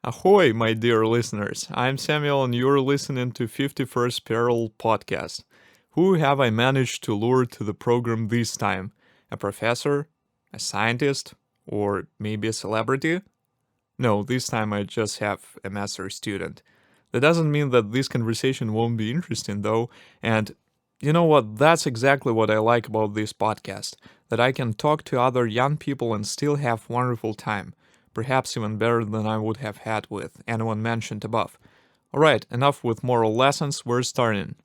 Ahoy, my dear listeners. I'm Samuel, and you're listening to 51st Peril podcast. Who have I managed to lure to the program this time? A professor? A scientist? Or maybe a celebrity? No, this time I just have a master's student. That doesn't mean that this conversation won't be interesting, though, and you know what? That's exactly what I like about this podcast, that I can talk to other young people and still have wonderful time, perhaps even better than I would have had with anyone mentioned above. Alright, enough with moral lessons, we're starting.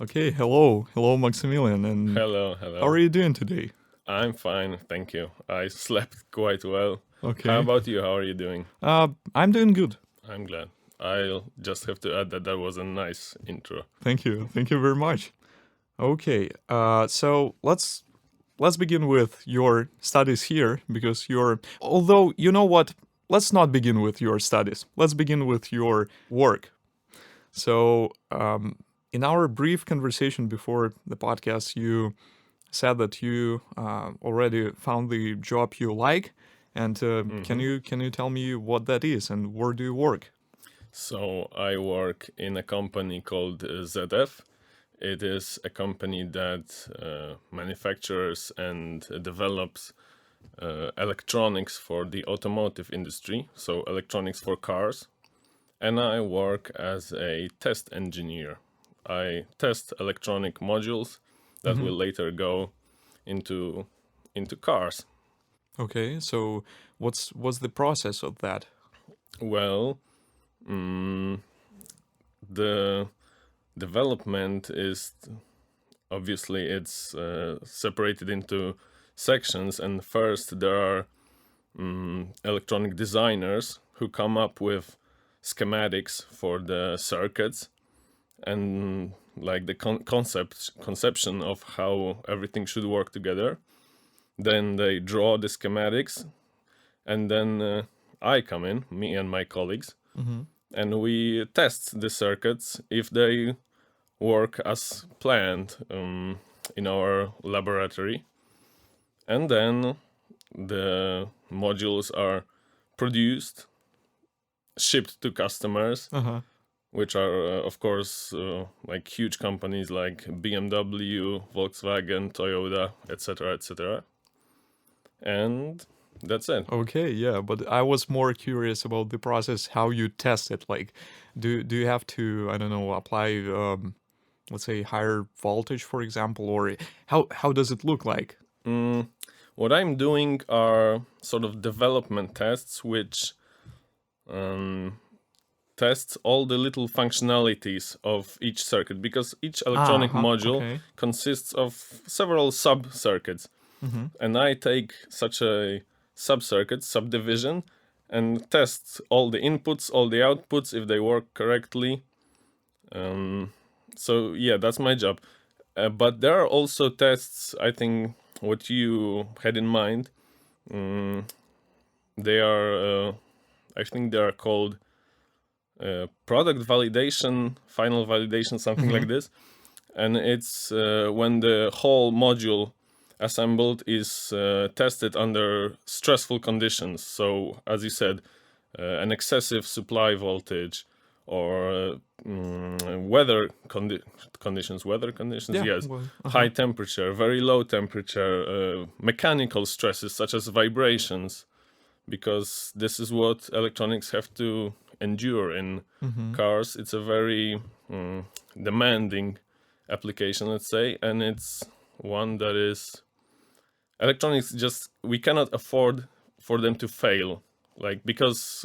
Okay, hello Maksymilian, and Hello, how are hello. you doing today? I'm fine, thank you. I slept quite well. How Okay. about you? How are you doing? I'm doing good. I'm glad. I'll just have to add that that was a nice intro. Thank you very much. Okay, so let's begin with your studies here because although you know what, let's not begin with your studies. Let's begin with your work. So, in our brief conversation before the podcast, you said that you already found the job you like, and hmm can you tell me what that is and where do you work? So, I work in a company called ZF. It is a company that manufactures and develops electronics for the automotive industry, so electronics for cars. And I work as a test engineer. I test electronic modules that Mm-hmm. will later go into cars. Okay, so what's the process of that? Well, mm, the development is obviously it's separated into sections, and first there are electronic designers who come up with schematics for the circuits and like the conception of how everything should work together. Then they draw the schematics, and then I come in, me and my colleagues, Mm-hmm. and we test the circuits if they work as planned in our laboratory. And then the modules are produced, shipped to customers, Uh-huh. which are, of course, like huge companies like BMW, Volkswagen, Toyota, etc., etc. And that's it. Okay, yeah, but I was more curious about the process, how you test it. Like, do you have to, I don't know, apply, let's say, higher voltage, for example, or how does it look like? Mm, what I'm doing are sort of development tests, which um, tests all the little functionalities of each circuit, because each Ah, electronic uh-huh. module Okay. consists of several sub circuits. Mm-hmm. And I take such a sub circuit, subdivision, and test all the inputs, all the outputs, if they work correctly. Um, so, yeah, that's my job. But there are also tests, I think, what you had in mind. Mm, they are, I think they are called product validation, final validation, something Mm-hmm. like this. And it's when the whole module assembled is tested under stressful conditions. So, as you said, an excessive supply voltage or conditions, weather conditions, Yeah, yes, well, high uh-huh. temperature, very low temperature, mechanical stresses such as vibrations, because this is what electronics have to endure in Mm-hmm. cars. It's a very demanding application, let's say, and it's one that is electronics just we cannot afford for them to fail, like because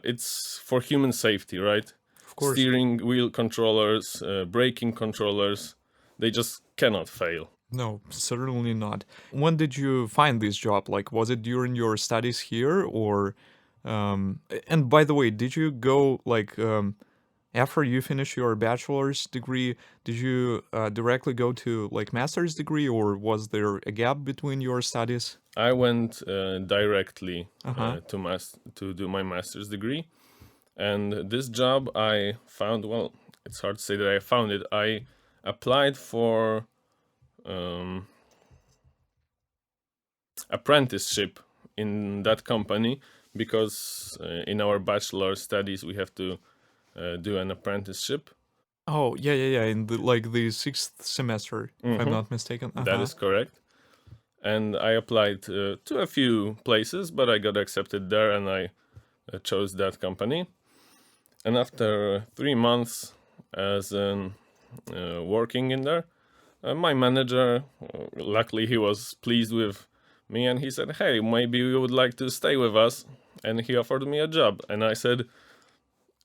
it's for human safety, right? Of course. Steering wheel controllers, braking controllers, they just cannot fail. No, certainly not. When did you find this job? Like, was it during your studies here, or, and by the way, did you go like after you finish your bachelor's degree, did you directly go to like master's degree, or was there a gap between your studies? I went directly Uh-huh. to do my master's degree, and this job I found, well, it's hard to say that I found it. I applied for apprenticeship in that company because in our bachelor studies we have to do an apprenticeship. Oh, yeah. In the sixth semester, if I'm not mistaken. That is correct. And I applied to a few places, but I got accepted there, and I chose that company. And after 3 months as working in there, my manager, luckily he was pleased with me, and he said, "Hey, maybe you would like to stay with us." And he offered me a job, and I said,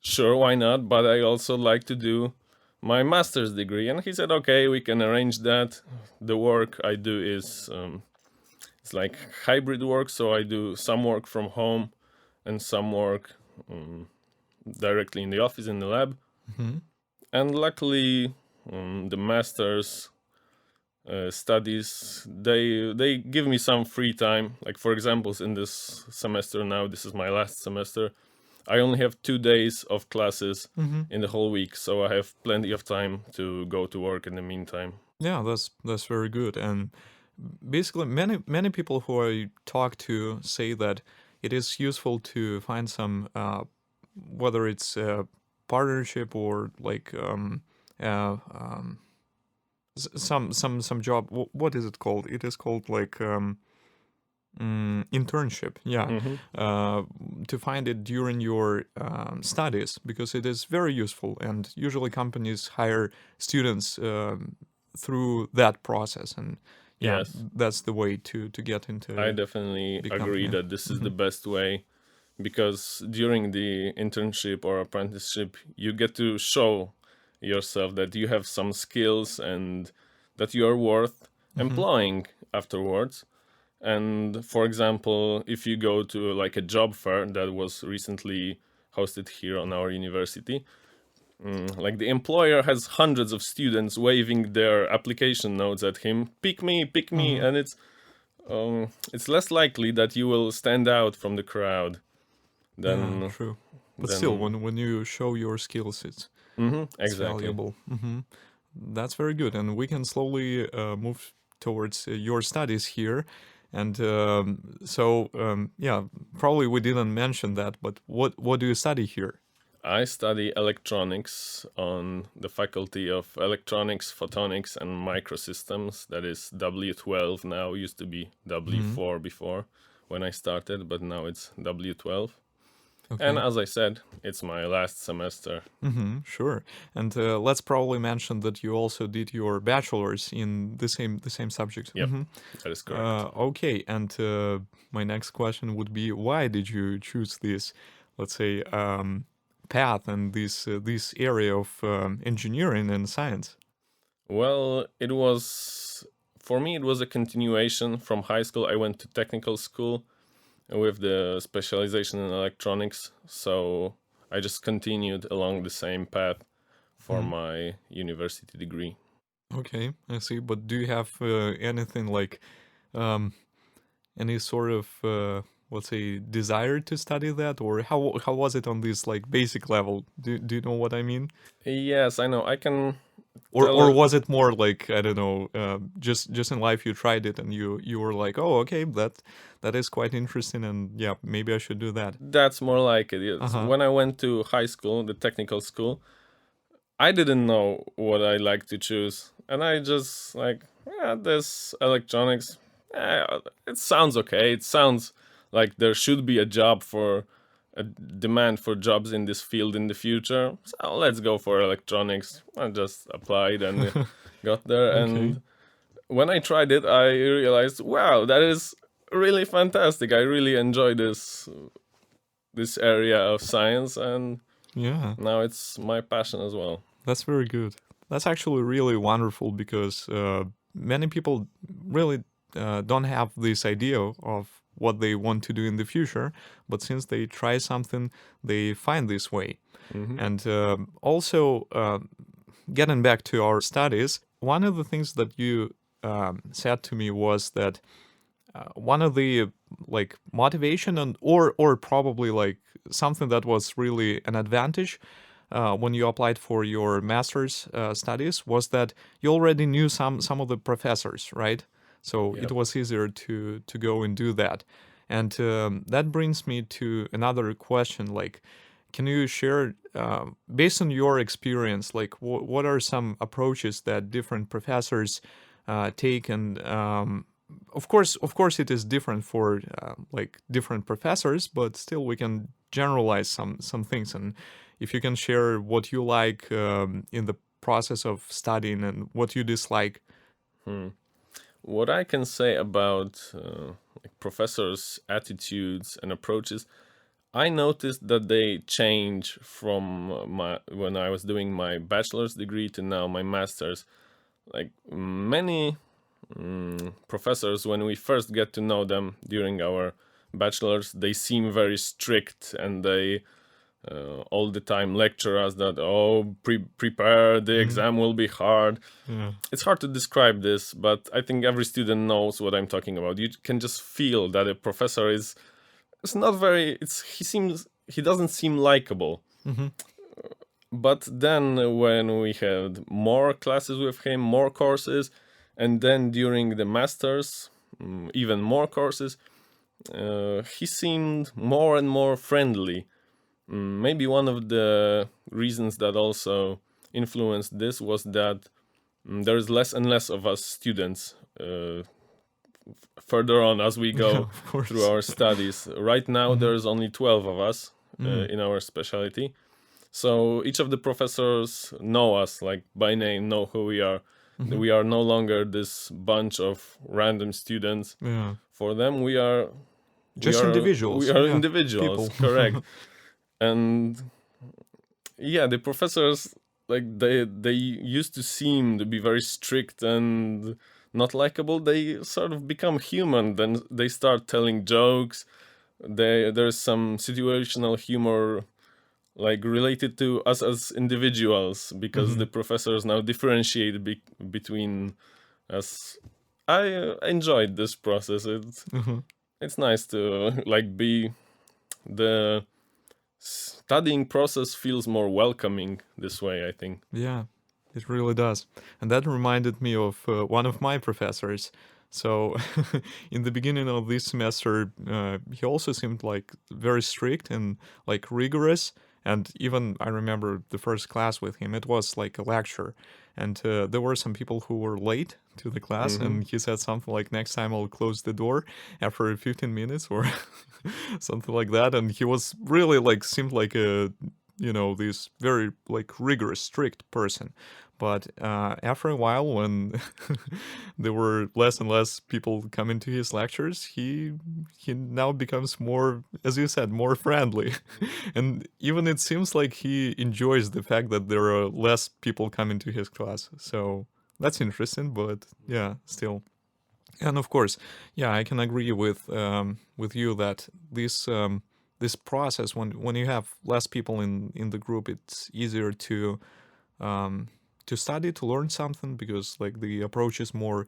"Sure, why not? But I also like to do my master's degree." And he said, "Okay, we can arrange that. The work I do is it's like hybrid work, so I do some work from home and some work directly in the office in the lab." And luckily, the master's studies they give me some free time. Like for example, in this semester now, this is my last semester. I only have 2 days of classes in the whole week, so I have plenty of time to go to work in the meantime. Yeah, that's very good. And basically, many people who I talk to say that it is useful to find some, whether it's a partnership or like some job. What is it called? It is called like internship. Yeah, to find it during your studies, because it is very useful, and usually companies hire students through that process, and yeah, Yes. that's the way to get into. I definitely big agree company. that this is the best way, because during the internship or apprenticeship, you get to show yourself that you have some skills and that you are worth employing afterwards. And for example, if you go to like a job fair that was recently hosted here on our university, like the employer has hundreds of students waving their application notes at him, pick me, and it's less likely that you will stand out from the crowd Yeah, than true. But than still, when you show your skills, it's exactly. valuable. That's very good, and we can slowly move towards your studies here. And yeah, probably we didn't mention that, but what do you study here? I study electronics on the Faculty of Electronics, Photonics, and Microsystems. That is W12 now. Used to be W4 before when I started, but now it's W12. Okay. And as I said, it's my last semester. Sure. And let's probably mention that you also did your bachelor's in the same subject. Yep, that is correct. Okay. And my next question would be, why did you choose this, let's say, path and this area of engineering and science? Well, for me, it was a continuation from high school. I went to technical school with the specialization in electronics, so I just continued along the same path for my university degree. Okay, I see. But do you have anything like any sort of let's say desire to study that, or how was it on this like basic level? Do you know what I mean? Yes, I know. I can Or was it more like, I don't know, just in life you tried it and you were like, oh, okay, that is quite interesting, and yeah, maybe I should do that. That's more like it. Yes. When I went to high school, the technical school, I didn't know what I like to choose, and I just like, yeah, this electronics. It sounds okay. It sounds like there should be a demand for jobs in this field in the future. So let's go for electronics. I just applied and got there. And when I tried it, I realized, wow, that is really fantastic. I really enjoy this area of science, and Yeah, now it's my passion as well. that's very good. That's actually really wonderful, because many people really don't have this idea of what they want to do in the future, but since they try something, they find this way. And also, getting back to our studies, one of the things that you said to me was that one of the like motivation and or probably like something that was really an advantage when you applied for your master's studies was that you already knew some of the professors, right? So it Yep. was easier to go and do that. And that brings me to another question. Like, can you share, based on your experience, like what are some approaches that different professors take? And of course, it is different for like different professors, but still we can generalize some things. And if you can share what you like in the process of studying and what you dislike. Hmm. What I can say about like professors' attitudes and approaches, I noticed that they change from my when I was doing my bachelor's degree to now my master's. Like many professors, when we first get to know them during our bachelor's, they seem very strict and they all the time lecture us that prepare, the exam will be hard. Yeah. It's hard to describe this, but I think every student knows what I'm talking about. You can just feel that a professor is it's not very it's he doesn't seem likable. Mm-hmm. But then when we had more classes with him, more courses, and then during the masters, even more courses, he seemed more and more friendly. Maybe one of the reasons that also influenced this was that there is less and less of us students further on as we Yeah, go of course. through our studies. Right now, there's only 12 of us in our specialty. So each of the professors know us, like by name, know who we are. We are no longer this bunch of random students. Yeah. For them, Just individuals. We are Yeah. individuals, People. correct. And yeah, the professors like they used to seem to be very strict and not likable. They sort of become human. Then they start telling jokes. There's some situational humor like related to us as individuals because the professors now differentiate between us. I enjoyed this process. It's nice to like be the studying process feels more welcoming this way, I think. Yeah, it really does. And that reminded me of one of my professors. So, in the beginning of this semester, he also seemed like very strict and like rigorous. And even I remember the first class with him, it was like a lecture. And there were some people who were late to the class, and he said something like, "Next time I'll close the door after 15 minutes," or something like that. And he was really like, seemed like a, this very like rigorous, strict person. But after a while, when there were less and less people coming to his lectures, he now becomes more, as you said, more friendly, and even it seems like he enjoys the fact that there are less people coming to his class. So that's interesting, but yeah, still. And of course, yeah, I can agree with you that this process, when you have less people in the group, it's easier to study, to learn something, because like the approach is more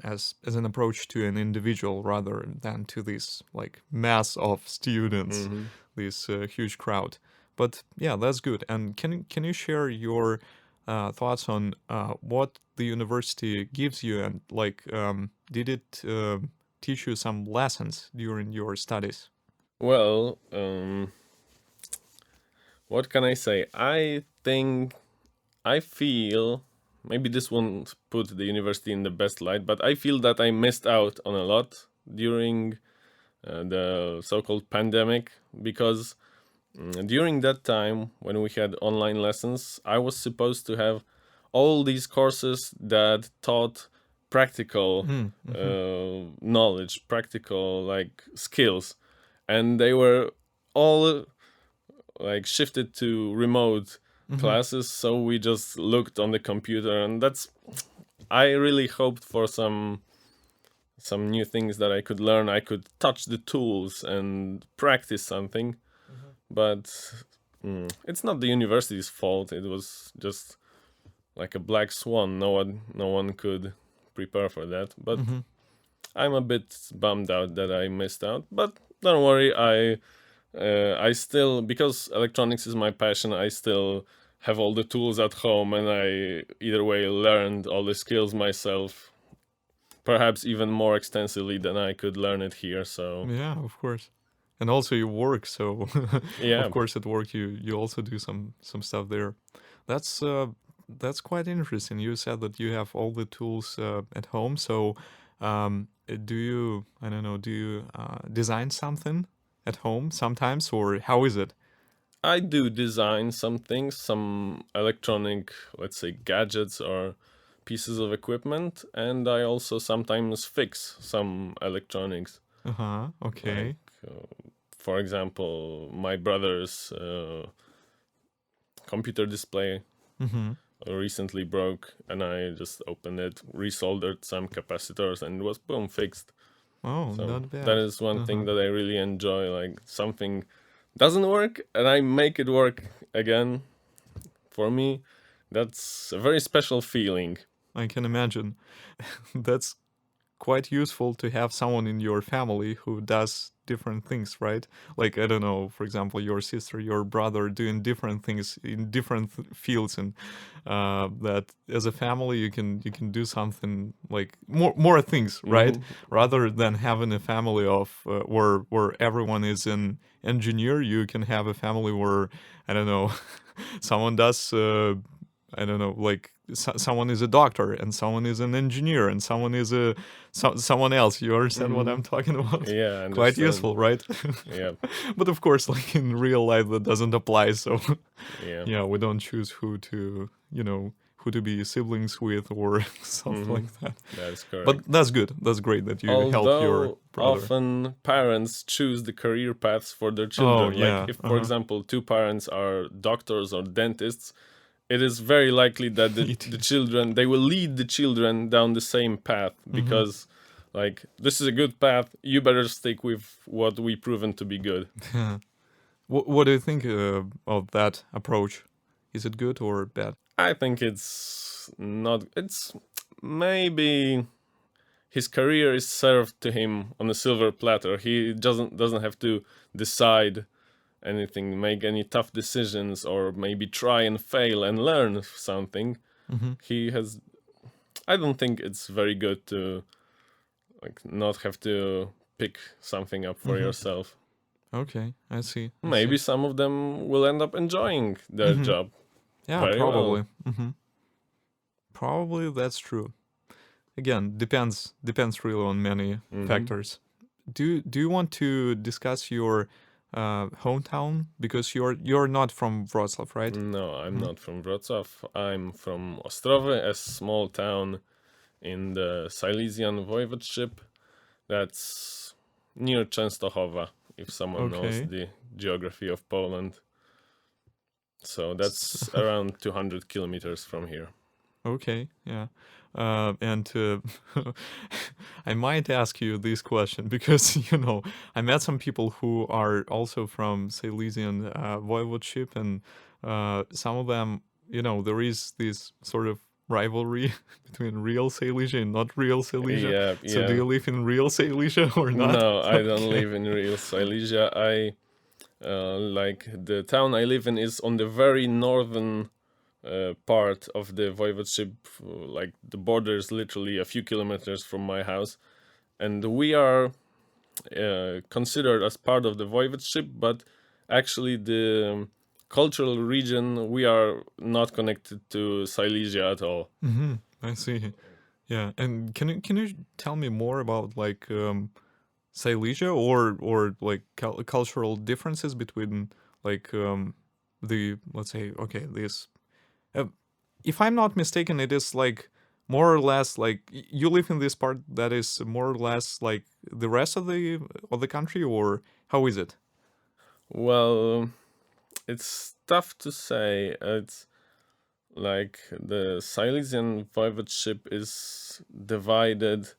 as an approach to an individual rather than to this like mass of students, this huge crowd. But yeah, that's good. And can you share your thoughts on what the university gives you, and like did it teach you some lessons during your studies? Well, what can I say? I feel maybe this won't put the university in the best light, but I feel that I missed out on a lot during the so-called pandemic because during that time when we had online lessons, I was supposed to have all these courses that taught practical knowledge, practical like skills, and they were all like shifted to remote classes, so we just looked on the computer, and that's I really hoped for some new things that I could learn. I could touch the tools and practice something, but it's not the university's fault. It was just like a black swan. No one could prepare for that, but I'm a bit bummed out that I missed out, but don't worry, I I still, because electronics is my passion, I still have all the tools at home, and I either way learned all the skills myself, perhaps even more extensively than I could learn it here. So Yeah, of course. And also you work, so yeah, of course at work you also do some stuff there. That's uh that's quite interesting. You said that you have all the tools at home. So do you, I don't know, do you design something at home sometimes, or how is it? I do design some things, some electronic, let's say, gadgets or pieces of equipment, and I also sometimes fix some electronics. Uh-huh. Like, Okay. for example, my brother's computer display Mm-hmm. recently broke, and I just opened it, resoldered some capacitors, and it was boom fixed. Oh, So not that bad. is one thing Uh-huh. that I really enjoy. Like something doesn't work, and I make it work again. For me, that's a very special feeling. I can imagine. That's quite useful to have someone in your family who does different things, right? Like, I don't know, for example, your sister, your brother doing different things in different fields, and that as a family you can do something like more things, right? Hmm. Rather than having a family of where everyone is an engineer, you can have a family where, I don't know, someone does I don't know, like someone is a doctor and someone is an engineer and someone is someone else. You understand what Hmm. I'm talking about? Yeah, I Quite understand. useful, right? Yeah, But of course, like in real life, that doesn't apply. So yeah. yeah, we don't choose who to be siblings with or something Hmm. like that. That is But correct. that's good. That's great that you help your Although brother. often parents choose the career paths for their Oh children. Like yeah. if, Uh for huh. example, two parents are doctors or dentists, it is very likely that It the is. children, they will lead the children down the same path, Mm-hmm. because like this is a good path, you better stick with what we proven to be good. What do you think of that approach? Is it good or bad? I think it's not, it's maybe his career is served to him on a silver platter. He doesn't have to decide anything, make any tough decisions, or maybe try and fail and learn something. Mm-hmm. He has, I don't think it's very good to like not have to pick something up for Mm-hmm. yourself. Okay, I see. I see. Maybe some of them will end up enjoying their Mm-hmm. job Yeah, very well. probably. Mm-hmm. Probably that's true. Again, depends really on many Hmm. factors. Do you want to discuss your hometown, because you're not from Wrocław, right? No, I'm Mm-hmm. not from Wrocław. I'm from Ostrowy, a small town in the Silesian voivodeship. That's near Częstochowa, if someone knows Okay. the geography of Poland. So S- that's around 200 kilometers from here. Okay, yeah. And I might ask you this question because, I met some people who are also from Silesian voivodeship, and some of them, there is this sort of rivalry between real Silesia and not real Silesia. Yeah, So do yeah. you live in real Silesia or not? No, I don't Okay. live in real Silesia. I like the town I live in is on the very northern part of the voivodeship. Like the border is literally a few kilometers from my house, and we are considered as part of the voivodeship, but actually the cultural region, we are not connected to Silesia at all. Mm-hmm. I see. Yeah, and can you tell me more about like Silesia, or like cultural differences between like the, let's say, okay, this uh, if I'm not mistaken, it is like more or less like you live in this part that is more or less like the rest of the country, or how is it? Well, it's tough to say. It's like the Silesian voivodeship is divided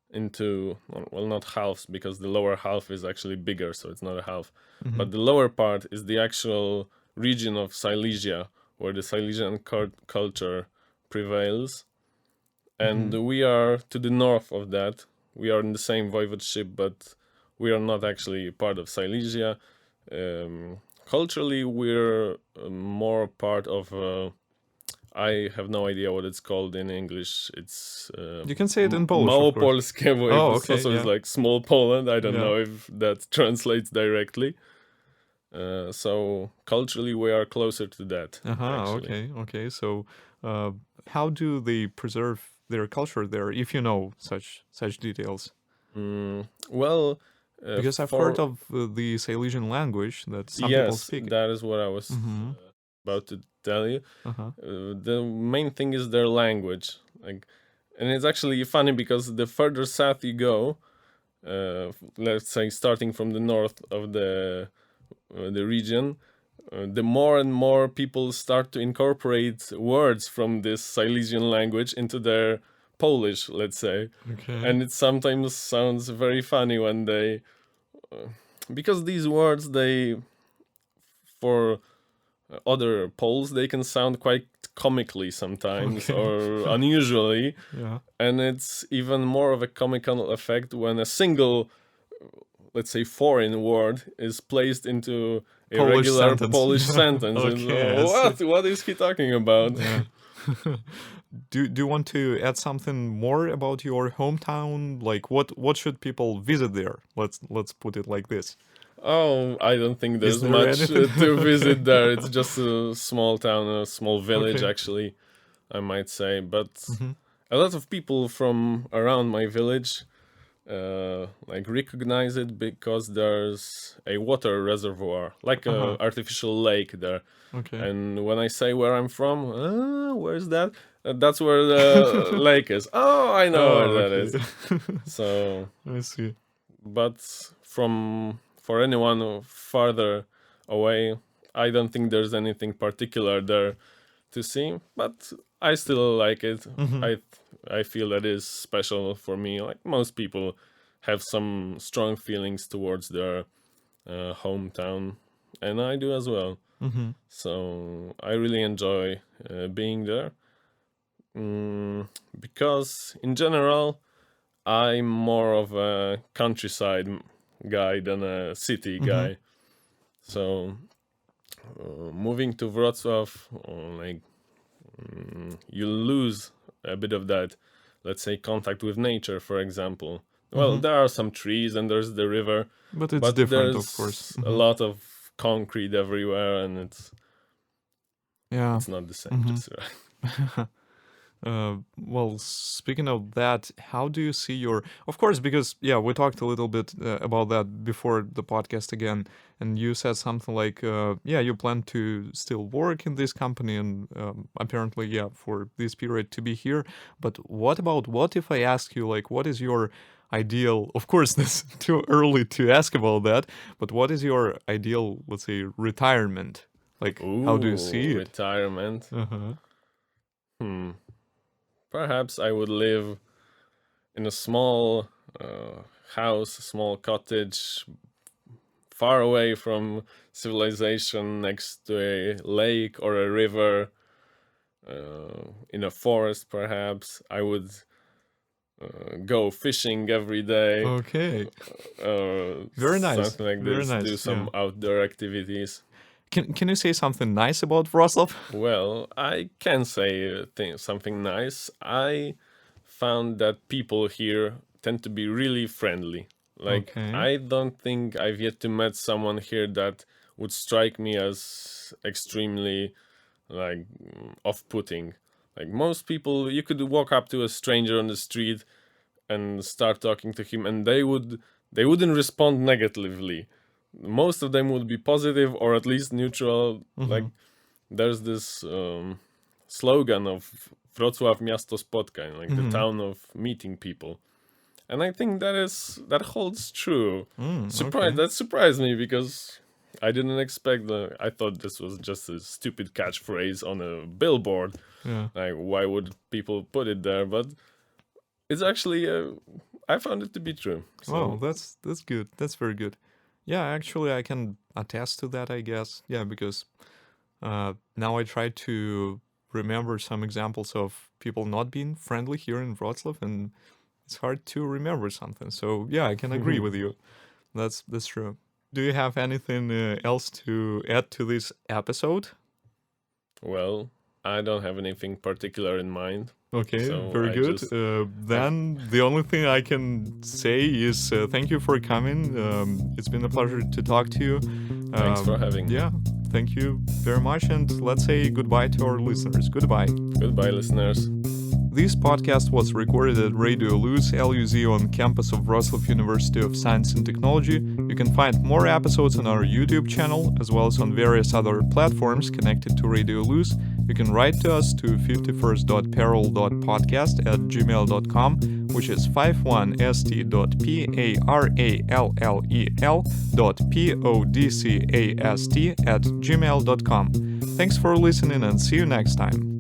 into, well, not halves, because the lower half is actually bigger, so it's not a half. Mm-hmm. But the lower part is the actual region of Silesia, where the Silesian culture prevails. And Mm-hmm. we are to the north of that. We are in the same voivodeship, but we are not actually part of Silesia. Culturally, we're more part of. I have no idea what it's called in English. It's You can say it in Polish, of course. Małopolskie Oh, województwo, okay, so it's yeah. like small Poland. I don't Yeah. know if that translates directly. So culturally, we are closer to that, actually. Okay. So, how do they preserve their culture there, if you know such details? Well, Because I've heard for of the Silesian language that some people yes, speak. that is what I was Mm-hmm. about to tell you. Uh-huh. The main thing is their language, like, and it's actually funny because the further south you go, let's say starting from the north of the region, the more and more people start to incorporate words from this Silesian language into their Polish, let's say, Okay. and it sometimes sounds very funny when they, because these words they for other Poles they can sound quite comically sometimes Okay. or unusually, Yeah. and it's even more of a comical effect when a single, let's say, foreign word is placed into a Polish regular sentence. Polish sentence. And, Okay, I see. what is he talking about? Yeah. Do you want to add something more about your hometown? Like what should people visit there? Let's put it like this. Oh, I don't think Is there's there much anything? to Okay. visit there. It's just a small town, a small village, Okay. actually, I might say. But Mm-hmm. a lot of people from around my village like recognize it because there's a water reservoir, like a Uh-huh. artificial lake there. Okay. And when I say where I'm from, where's that? That's where the lake is. Oh, I know where Oh, that okay. is. So, I see. but for anyone farther away, I don't think there's anything particular there to see. But I still like it. Mm-hmm. I feel that is special for me. Like most people have some strong feelings towards their hometown, and I do as well. Mm-hmm. So I really enjoy being there. Because in general, I'm more of a countryside guy than a city Mm-hmm. guy. So moving to Wrocław, like you lose a bit of that, let's say, contact with nature, for example. Well, Mm-hmm. there are some trees and there's the river, But it's but different, of course. there's a Mm-hmm. lot of concrete everywhere, and Yeah. it's not the same. Mm-hmm. Just right. Well, speaking of that, how do you see your? Of course, because yeah, we talked a little bit about that before the podcast again, and you said something like, yeah, you plan to still work in this company, and apparently, yeah, for this period to be here. But what if I ask you, like, what is your ideal? Of course, this too early to ask about that, but what is your ideal, let's say, retirement? Like, how do you see Ooh, it? retirement. Uh-huh. Hmm. Perhaps I would live in a small house, a small cottage, far away from civilization, next to a lake or a river, in a forest, perhaps. I would go fishing every day, Okay. or Very nice. something like Very this, do nice. Yeah. some outdoor activities. Can you say something nice about Wrocław? Well, I can say something nice. I found that people here tend to be really friendly. Like, Okay. I don't think I've yet to met someone here that would strike me as extremely, like, off-putting. Like, most people, you could walk up to a stranger on the street and start talking to him, and they wouldn't respond negatively. Most of them would be positive or at least neutral. Like, Mm-hmm. there's this slogan of Wrocław miasto spotkań, like the Mm-hmm. town of meeting people, and I think that holds true. Okay. That surprised me because I didn't expect that. I thought this was just a stupid catchphrase on a billboard. Yeah. Like, why would people put it there? But it's actually, I found it to be true. Wow, So that's good. That's very good. Yeah, actually, I can attest to that, I guess. Yeah, because now I try to remember some examples of people not being friendly here in Wrocław, and it's hard to remember something. So yeah, I can agree with you. That's true. do you have anything else to add to this episode? Well, I don't have anything particular in mind. Okay, So very I good. just- Then the only thing I can say is thank you for coming. It's been a pleasure to talk to you. Thanks for having me. Yeah, thank you very much. And let's say goodbye to our listeners. Goodbye. Goodbye, listeners. This podcast was recorded at Radio LUZ, LUZ on campus of Wroclaw University of Science and Technology. You can find more episodes on our YouTube channel, as well as on various other platforms connected to Radio LUZ. You can write to us to 51st.parallel.podcast@gmail.com, which is 51st.parallel.podcast@gmail.com. Thanks for listening and see you next time.